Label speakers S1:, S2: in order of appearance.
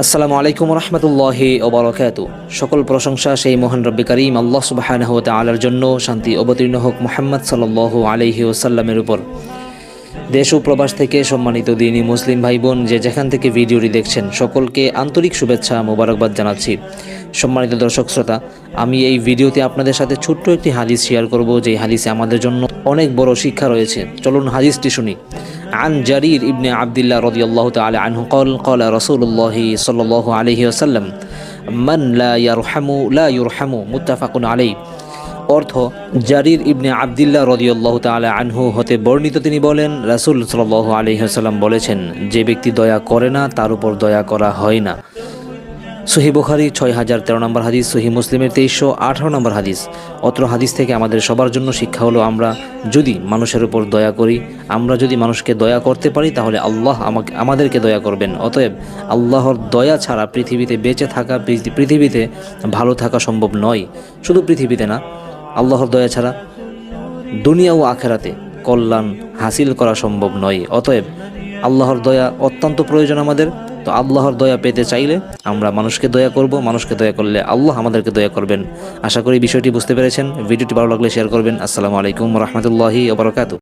S1: আসসালামু আলাইকুম রহমতুল্লাহি ওয়া বারাকাতুহু। সকল প্রশংসা সেই মহান রব্বে কারীম আল্লাহ সুবহানাহু ওয়া তাআলার জন্য। শান্তি অবতীর্ণ হোক মুহাম্মদ সাল্লাল্লাহু আলাইহি ওয়াসাল্লামের উপর। দেশ ও প্রবাস থেকে সম্মানিত দিনী মুসলিম ভাই বোন যে যেখান থেকে ভিডিওটি দেখছেন, সকলকে আন্তরিক শুভেচ্ছা মোবারকবাদ জানাচ্ছি। সম্মানিত দর্শক শ্রোতা, আমি এই ভিডিওতে আপনাদের সাথে ছোট্ট একটি হাদিস শেয়ার করব, যে হাদিসে আমাদের জন্য অনেক বড় শিক্ষা রয়েছে। চলুন হাদিসটি শুনি। عن جرير ابن عبد الله رضي الله تعالى عنه قال قال رسول الله صلى الله عليه وسلم من لا يرحم متفق عليه। অর্থ, জারির ইবনে আবদুল্লাহ রাদিয়াল্লাহু তাআলা আনহু হতে বর্ণিত, তিনি বলেন, রাসূল সাল্লাল্লাহু আলাইহি ওয়াসাল্লাম বলেছেন, যে ব্যক্তি দয়া করে না তার উপর দয়া করা হয় না। সহিহ বুখারী 6013 নম্বর হাদিস, সহিহ মুসলিমের 2318 নম্বর হাদিস। অত্র হাদিস থেকে আমাদের সবার জন্য শিক্ষা হলো, আমরা যদি মানুষের উপর দয়া করি, আমরা যদি মানুষকে দয়া করতে পারি, তাহলে আল্লাহ আমাদেরকে দয়া করবেন। অতএব আল্লাহর দয়া ছাড়া পৃথিবীতে বেঁচে থাকা, পৃথিবীতে ভালো থাকা সম্ভব নয়। শুধু পৃথিবীতে না, আল্লাহর দয়া ছাড়া দুনিয়া ও আখেরাতে কল্যাণ হাসিল করা সম্ভব নয়। অতএব আল্লাহর দয়া অত্যন্ত প্রয়োজন আমাদের। তো আল্লাহর দয়া পেতে চাইলে আমরা মানুষকে দয়া করব, মানুষকে দয়া করলে আল্লাহ আমাদেরকে দয়া করবেন। আশা করি বিষয়টি বুঝতে পেরেছেন। ভিডিওটি ভালো লাগলে শেয়ার করবেন। আসসালামু আলাইকুম রহমতুল্লাহি ওয়া বারাকাতুহু।